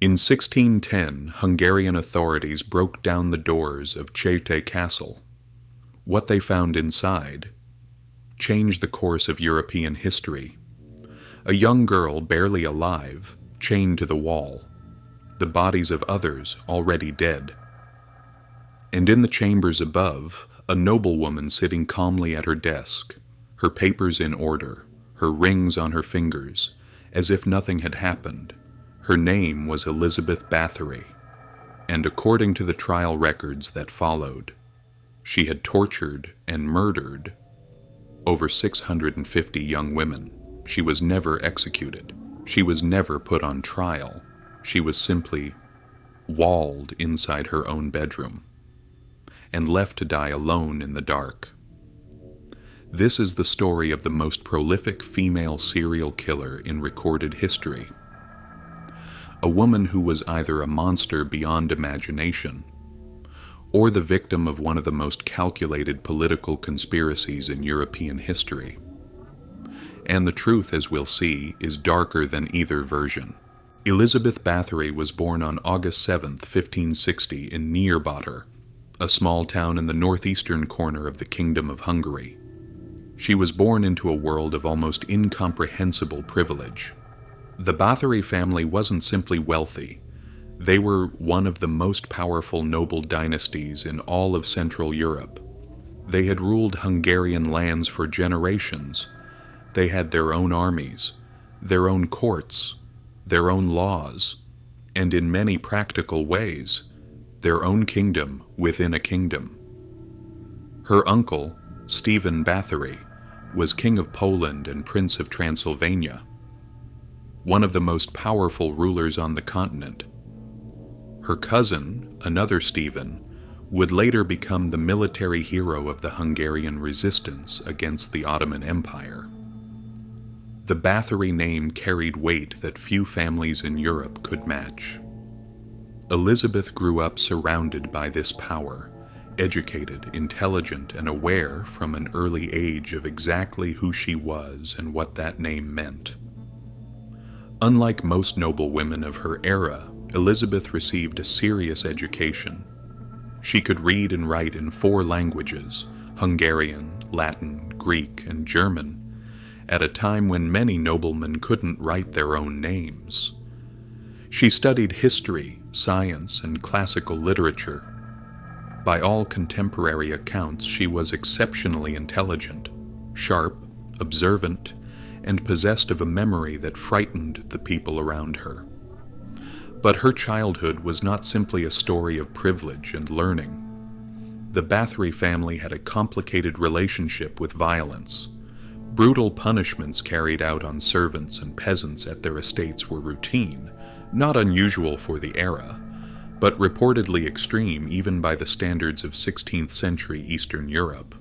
In 1610, Hungarian authorities broke down the doors of Csejte Castle. What they found inside changed the course of European history. A young girl, barely alive, chained to the wall, the bodies of others already dead. And in the chambers above, a noblewoman sitting calmly at her desk, her papers in order, her rings on her fingers, as if nothing had happened. Her name was Elizabeth Báthory, and according to the trial records that followed, she had tortured and murdered over 650 young women. She was never executed. She was never put on trial. She was simply walled inside her own bedroom and left to die alone in the dark. This is the story of the most prolific female serial killer in recorded history. A woman who was either a monster beyond imagination or the victim of one of the most calculated political conspiracies in European history. And the truth, as we'll see, is darker than either version. Elizabeth Báthory was born on August 7, 1560, in Báthory, a small town in the northeastern corner of the Kingdom of Hungary. She was born into a world of almost incomprehensible privilege. The Báthory family wasn't simply wealthy. They were one of the most powerful noble dynasties in all of Central Europe. They had ruled Hungarian lands for generations. They had their own armies, their own courts, their own laws, and in many practical ways, their own kingdom within a kingdom. Her uncle, Stephen Báthory, was King of Poland and Prince of Transylvania, one of the most powerful rulers on the continent. Her cousin, another Stephen, would later become the military hero of the Hungarian resistance against the Ottoman Empire. The Báthory name carried weight that few families in Europe could match. Elizabeth grew up surrounded by this power, educated, intelligent, and aware from an early age of exactly who she was and what that name meant. Unlike most noble women of her era, Elizabeth received a serious education. She could read and write in 4 languages, Hungarian, Latin, Greek, and German, at a time when many noblemen couldn't write their own names. She studied history, science, and classical literature. By all contemporary accounts, she was exceptionally intelligent, sharp, observant, and possessed of a memory that frightened the people around her. But her childhood was not simply a story of privilege and learning. The Báthory family had a complicated relationship with violence. Brutal punishments carried out on servants and peasants at their estates were routine, not unusual for the era, but reportedly extreme even by the standards of 16th century Eastern Europe.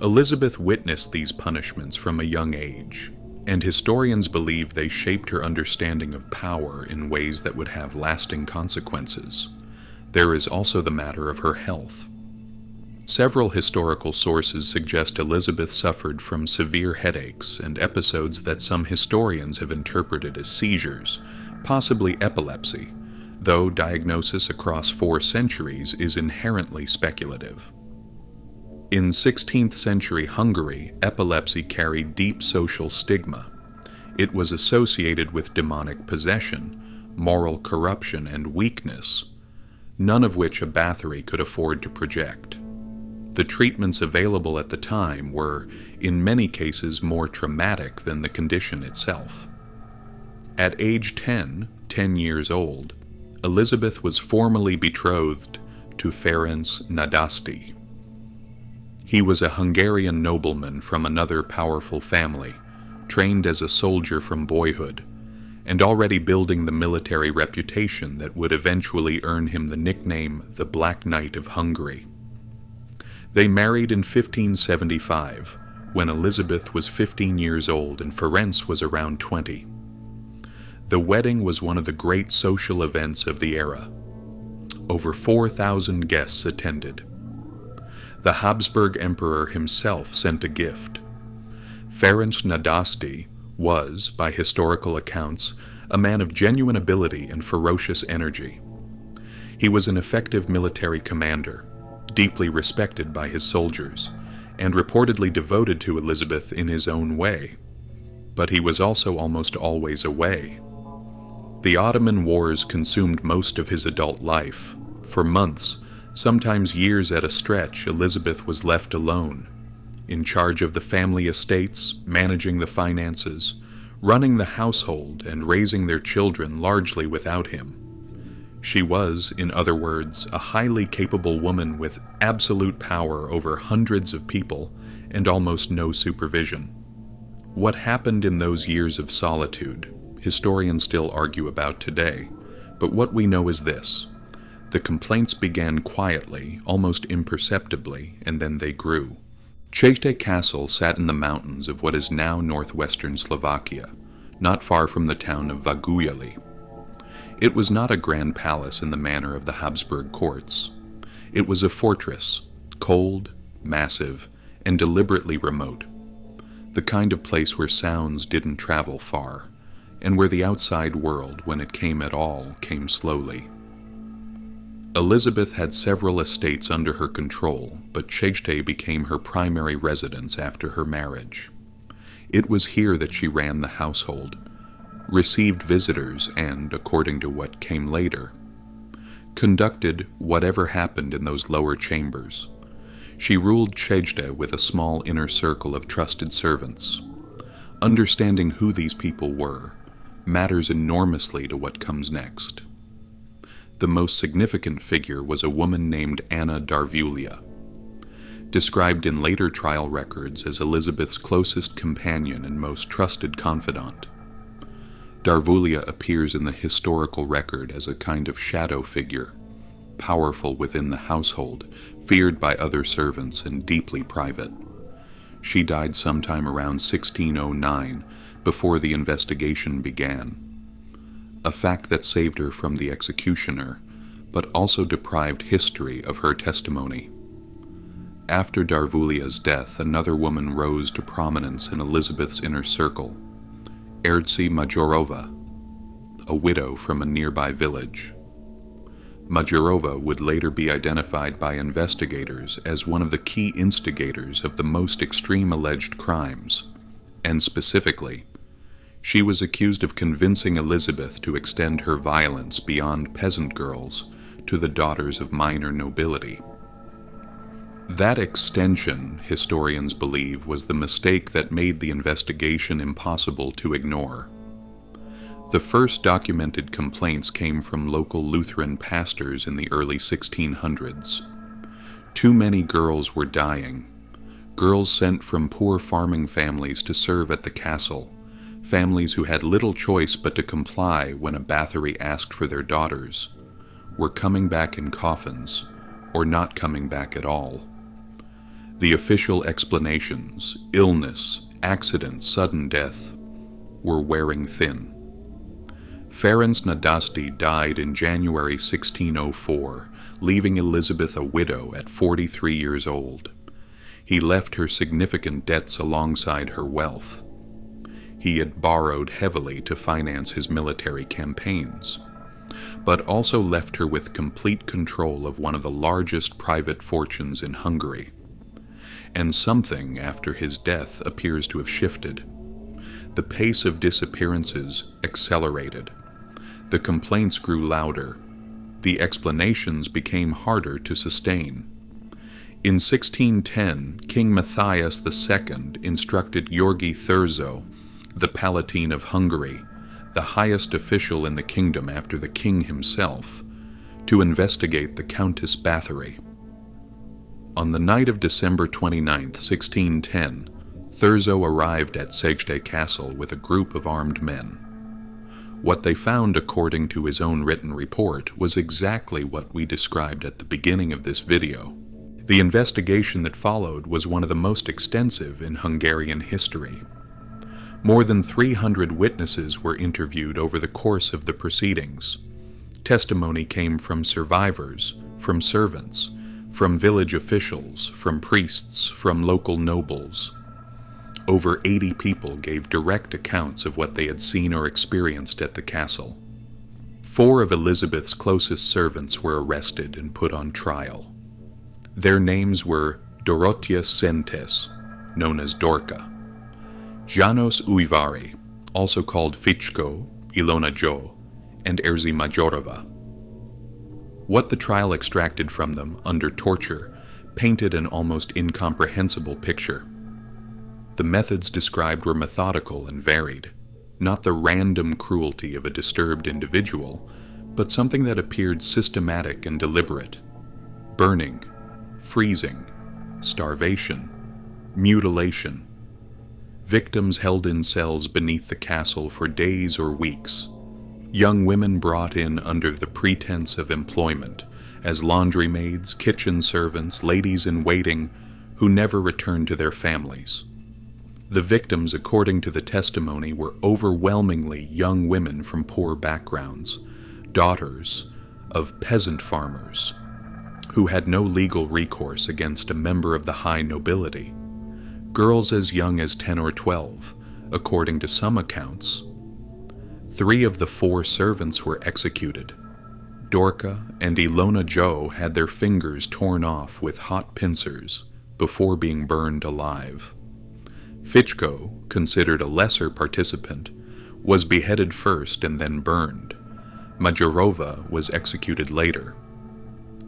Elizabeth witnessed these punishments from a young age, and historians believe they shaped her understanding of power in ways that would have lasting consequences. There is also the matter of her health. Several historical sources suggest Elizabeth suffered from severe headaches and episodes that some historians have interpreted as seizures, possibly epilepsy, though diagnosis across 4 centuries is inherently speculative. In 16th century Hungary, epilepsy carried deep social stigma. It was associated with demonic possession, moral corruption, and weakness, none of which a Báthory could afford to project. The treatments available at the time were, in many cases, more traumatic than the condition itself. At age 10 years old, Elizabeth was formally betrothed to Ferenc Nadasdy. He was a Hungarian nobleman from another powerful family, trained as a soldier from boyhood, and already building the military reputation that would eventually earn him the nickname the Black Knight of Hungary. They married in 1575, when Elizabeth was 15 years old and Ferenc was around 20. The wedding was one of the great social events of the era. Over 4,000 guests attended. The Habsburg Emperor himself sent a gift. Ferenc Nadasdy was, by historical accounts, a man of genuine ability and ferocious energy. He was an effective military commander, deeply respected by his soldiers, and reportedly devoted to Elizabeth in his own way. But he was also almost always away. The Ottoman Wars consumed most of his adult life. For months, sometimes years at a stretch, Elizabeth was left alone, in charge of the family estates, managing the finances, running the household, and raising their children largely without him. She was, in other words, a highly capable woman with absolute power over hundreds of people and almost no supervision. What happened in those years of solitude, historians still argue about today, but what we know is this. The complaints began quietly, almost imperceptibly, and then they grew. Csejte Castle sat in the mountains of what is now northwestern Slovakia, not far from the town of Vagujali. It was not a grand palace in the manner of the Habsburg courts. It was a fortress, cold, massive, and deliberately remote. The kind of place where sounds didn't travel far, and where the outside world, when it came at all, came slowly. Elizabeth had several estates under her control, but Csejte became her primary residence after her marriage. It was here that she ran the household, received visitors, and, according to what came later, conducted whatever happened in those lower chambers. She ruled Csejte with a small inner circle of trusted servants. Understanding who these people were matters enormously to what comes next. The most significant figure was a woman named Anna Darvulia, described in later trial records as Elizabeth's closest companion and most trusted confidant. Darvulia appears in the historical record as a kind of shadow figure, powerful within the household, feared by other servants, and deeply private. She died sometime around 1609, before the investigation began, a fact that saved her from the executioner, but also deprived history of her testimony. After Darvulia's death, another woman rose to prominence in Elizabeth's inner circle, Erdzi Majorova, a widow from a nearby village. Majorova would later be identified by investigators as one of the key instigators of the most extreme alleged crimes, and specifically, she was accused of convincing Elizabeth to extend her violence beyond peasant girls to the daughters of minor nobility. That extension, historians believe, was the mistake that made the investigation impossible to ignore. The first documented complaints came from local Lutheran pastors in the early 1600s. Too many girls were dying. Girls sent from poor farming families to serve at the castle, families who had little choice but to comply when a Báthory asked for their daughters, were coming back in coffins, or not coming back at all. The official explanations, illness, accident, sudden death, were wearing thin. Ferenc Nadasdy died in January 1604, leaving Elizabeth a widow at 43 years old. He left her significant debts alongside her wealth. He had borrowed heavily to finance his military campaigns, but also left her with complete control of one of the largest private fortunes in Hungary. And something, after his death, appears to have shifted. The pace of disappearances accelerated. The complaints grew louder. The explanations became harder to sustain. In 1610, King Matthias II instructed György Thurzo, the Palatine of Hungary, the highest official in the kingdom after the king himself, to investigate the Countess Báthory. On the night of December 29, 1610, Thurzo arrived at Csejte Castle with a group of armed men. What they found, according to his own written report, was exactly what we described at the beginning of this video. The investigation that followed was one of the most extensive in Hungarian history. More than 300 witnesses were interviewed over the course of the proceedings. Testimony came from survivors, from servants, from village officials, from priests, from local nobles. Over 80 people gave direct accounts of what they had seen or experienced at the castle. 4 of Elizabeth's closest servants were arrested and put on trial. Their names were Dorothea Sentes, known as Dorka, Janos Uivari, also called Fichko, Ilona Jo, and Erzy Majorova. What the trial extracted from them, under torture, painted an almost incomprehensible picture. The methods described were methodical and varied, not the random cruelty of a disturbed individual, but something that appeared systematic and deliberate. Burning, freezing, starvation, mutilation. Victims held in cells beneath the castle for days or weeks. Young women brought in under the pretense of employment, as laundry maids, kitchen servants, ladies-in-waiting, who never returned to their families. The victims, according to the testimony, were overwhelmingly young women from poor backgrounds, daughters of peasant farmers, who had no legal recourse against a member of the high nobility. Girls as young as 10 or 12, according to some accounts. 3 of the 4 servants were executed. Dorka and Ilona Jo had their fingers torn off with hot pincers before being burned alive. Fichko, considered a lesser participant, was beheaded first and then burned. Majorova was executed later.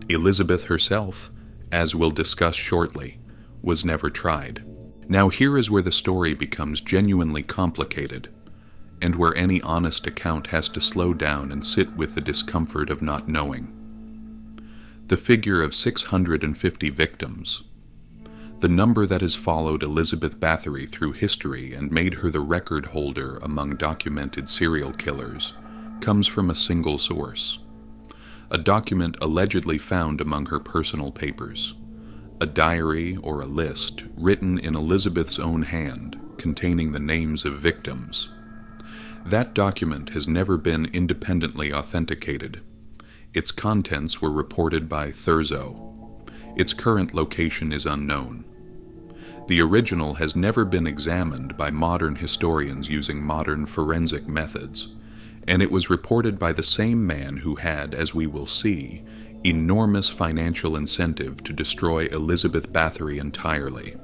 Elizabeth herself, as we'll discuss shortly, was never tried. Now here is where the story becomes genuinely complicated, and where any honest account has to slow down and sit with the discomfort of not knowing. The figure of 650 victims, the number that has followed Elizabeth Báthory through history and made her the record holder among documented serial killers, comes from a single source. A document allegedly found among her personal papers. A diary or a list written in Elizabeth's own hand containing the names of victims. That document has never been independently authenticated. Its contents were reported by Thurzo. Its current location is unknown. The original has never been examined by modern historians using modern forensic methods, and it was reported by the same man who had, as we will see, enormous financial incentive to destroy Elizabeth Báthory entirely.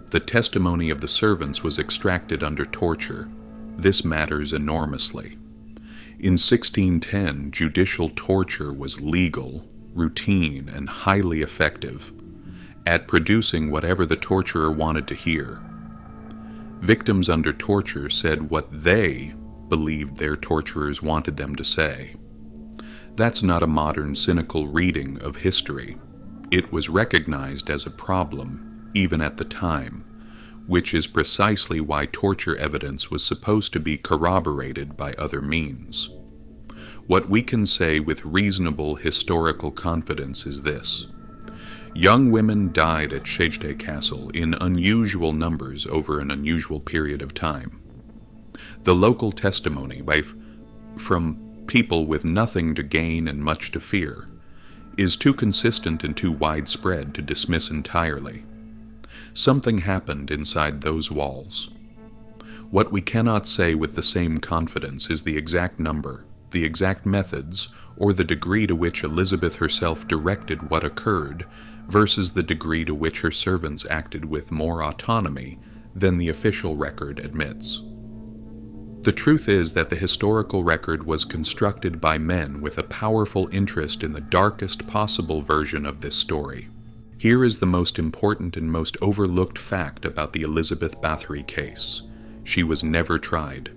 The testimony of the servants was extracted under torture. This matters enormously. In 1610, judicial torture was legal, routine, and highly effective at producing whatever the torturer wanted to hear. Victims under torture said what they believed their torturers wanted them to say. That's not a modern cynical reading of history. It was recognized as a problem, even at the time, which is precisely why torture evidence was supposed to be corroborated by other means. What we can say with reasonable historical confidence is this. Young women died at Csejte Castle in unusual numbers over an unusual period of time. The local testimony from people with nothing to gain and much to fear is too consistent and too widespread to dismiss entirely. Something happened inside those walls. What we cannot say with the same confidence is the exact number, the exact methods, or the degree to which Elizabeth herself directed what occurred versus the degree to which her servants acted with more autonomy than the official record admits. The truth is that the historical record was constructed by men with a powerful interest in the darkest possible version of this story. Here is the most important and most overlooked fact about the Elizabeth Báthory case. She was never tried.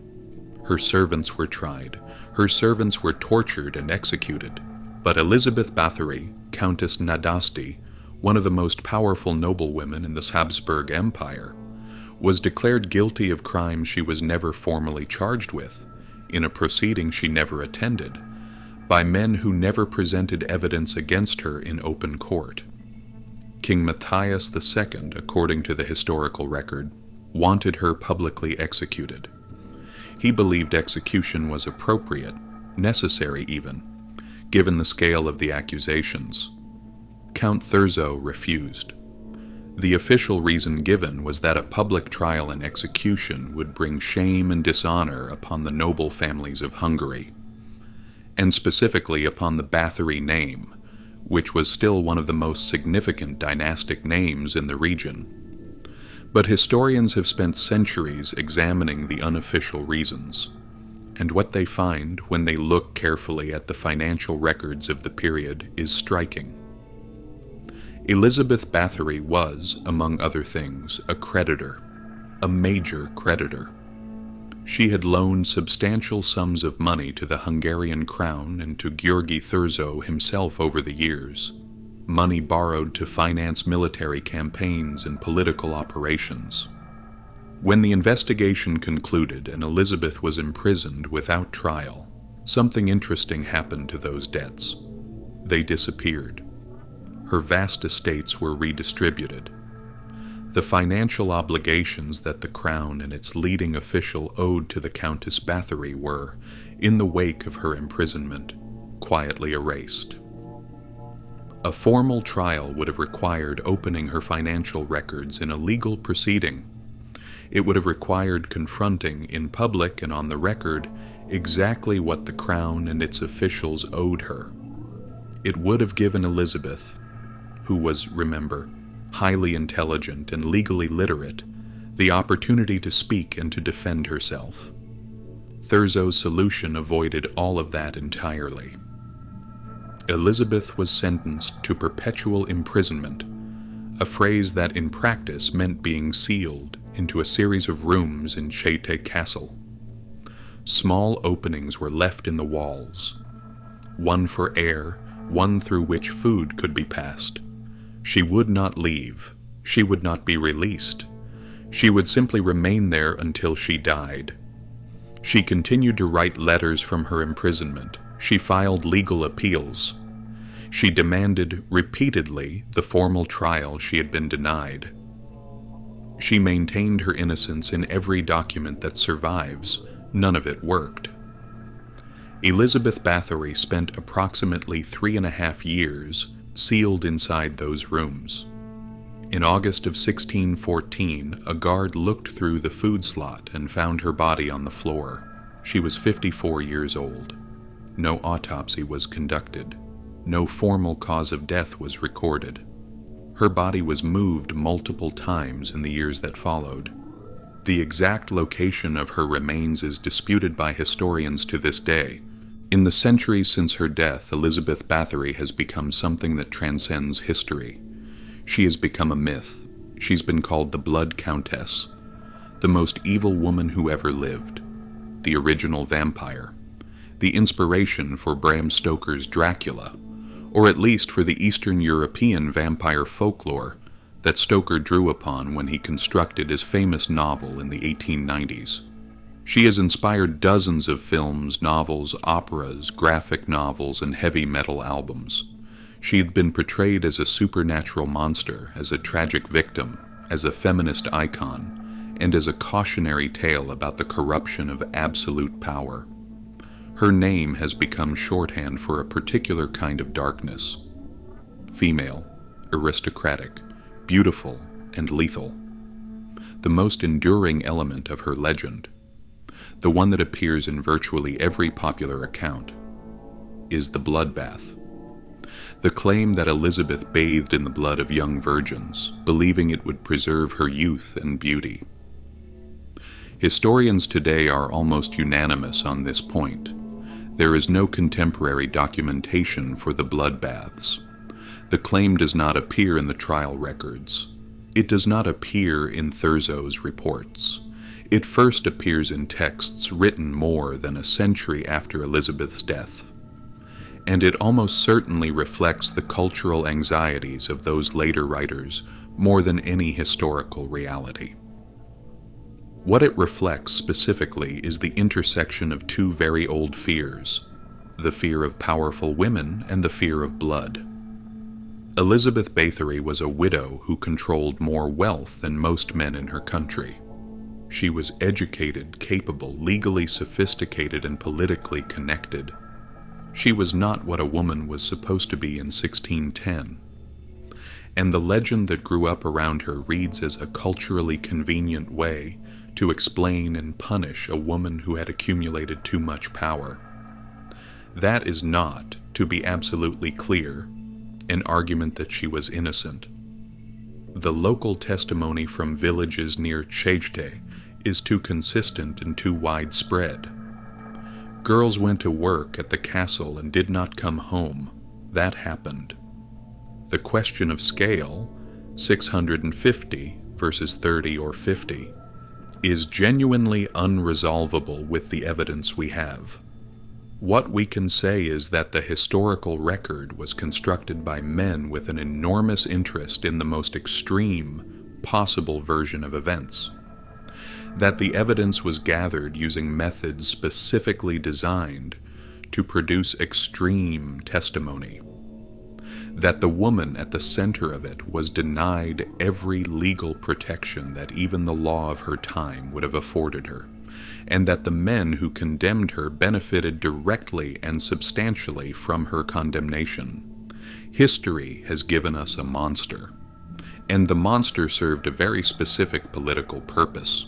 Her servants were tried. Her servants were tortured and executed. But Elizabeth Báthory, Countess Nadasti, one of the most powerful noblewomen in the Habsburg Empire, was declared guilty of crimes she was never formally charged with, in a proceeding she never attended, by men who never presented evidence against her in open court. King Matthias II, according to the historical record, wanted her publicly executed. He believed execution was appropriate, necessary even, given the scale of the accusations. Count Thurzo refused. The official reason given was that a public trial and execution would bring shame and dishonor upon the noble families of Hungary, and specifically upon the Báthory name, which was still one of the most significant dynastic names in the region. But historians have spent centuries examining the unofficial reasons, and what they find when they look carefully at the financial records of the period is striking. Elizabeth Báthory was, among other things, a creditor, a major creditor. She had loaned substantial sums of money to the Hungarian crown and to György Thurzo himself over the years, money borrowed to finance military campaigns and political operations. When the investigation concluded and Elizabeth was imprisoned without trial, something interesting happened to those debts. They disappeared. Her vast estates were redistributed. The financial obligations that the crown and its leading official owed to the Countess Báthory were, in the wake of her imprisonment, quietly erased. A formal trial would have required opening her financial records in a legal proceeding. It would have required confronting, in public and on the record, exactly what the crown and its officials owed her. It would have given Elizabeth, who was, remember, highly intelligent and legally literate, the opportunity to speak and to defend herself. Thurzo's solution avoided all of that entirely. Elizabeth was sentenced to perpetual imprisonment, a phrase that in practice meant being sealed into a series of rooms in Csejte Castle. Small openings were left in the walls, one for air, one through which food could be passed. She would not leave. She would not be released. She would simply remain there until she died. She continued to write letters from her imprisonment. She filed legal appeals. She demanded repeatedly the formal trial she had been denied. She maintained her innocence in every document that survives. None of it worked. Elizabeth Báthory spent approximately 3.5 years sealed inside those rooms. In August of 1614, a guard looked through the food slot and found her body on the floor. She was 54 years old. No autopsy was conducted. No formal cause of death was recorded. Her body was moved multiple times in the years that followed. The exact location of her remains is disputed by historians to this day. In the centuries since her death, Elizabeth Báthory has become something that transcends history. She has become a myth. She's been called the Blood Countess, the most evil woman who ever lived, the original vampire, the inspiration for Bram Stoker's Dracula, or at least for the Eastern European vampire folklore that Stoker drew upon when he constructed his famous novel in the 1890s. She has inspired dozens of films, novels, operas, graphic novels, and heavy metal albums. She had been portrayed as a supernatural monster, as a tragic victim, as a feminist icon, and as a cautionary tale about the corruption of absolute power. Her name has become shorthand for a particular kind of darkness. Female, aristocratic, beautiful, and lethal. The most enduring element of her legend, the one that appears in virtually every popular account, is the bloodbath. The claim that Elizabeth bathed in the blood of young virgins, believing it would preserve her youth and beauty. Historians today are almost unanimous on this point. There is no contemporary documentation for the bloodbaths. The claim does not appear in the trial records. It does not appear in Thurzo's reports. It first appears in texts written more than a century after Elizabeth's death, and it almost certainly reflects the cultural anxieties of those later writers more than any historical reality. What it reflects specifically is the intersection of two very old fears, the fear of powerful women and the fear of blood. Elizabeth Báthory was a widow who controlled more wealth than most men in her country. She was educated, capable, legally sophisticated, and politically connected. She was not what a woman was supposed to be in 1610. and the legend that grew up around her reads as a culturally convenient way to explain and punish a woman who had accumulated too much power. That is not, to be absolutely clear, an argument that she was innocent. The local testimony from villages near Csejte is too consistent and too widespread. Girls went to work at the castle and did not come home. That happened. The question of scale, 650 versus 30 or 50, is genuinely unresolvable with the evidence we have. What we can say is that the historical record was constructed by men with an enormous interest in the most extreme possible version of events. That the evidence was gathered using methods specifically designed to produce extreme testimony. That the woman at the center of it was denied every legal protection that even the law of her time would have afforded her, and that the men who condemned her benefited directly and substantially from her condemnation. History has given us a monster, and the monster served a very specific political purpose.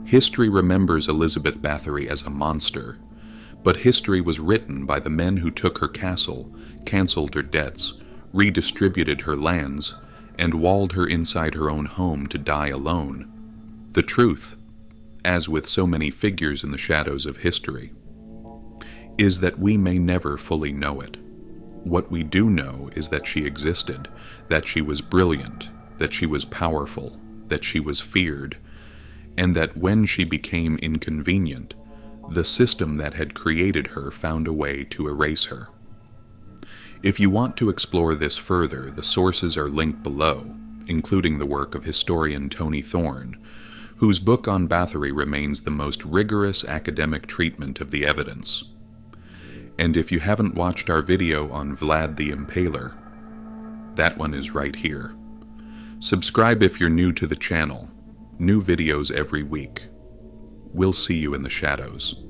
History remembers Elizabeth Báthory as a monster, but history was written by the men who took her castle, cancelled her debts, redistributed her lands, and walled her inside her own home to die alone. The truth, as with so many figures in the shadows of history, is that we may never fully know it. What we do know is that she existed, that she was brilliant, that she was powerful, that she was feared, and that when she became inconvenient, the system that had created her found a way to erase her. If you want to explore this further, the sources are linked below, including the work of historian Tony Thorne, whose book on Báthory remains the most rigorous academic treatment of the evidence. And if you haven't watched our video on Vlad the Impaler, that one is right here. Subscribe if you're new to the channel. New videos every week. We'll see you in the shadows.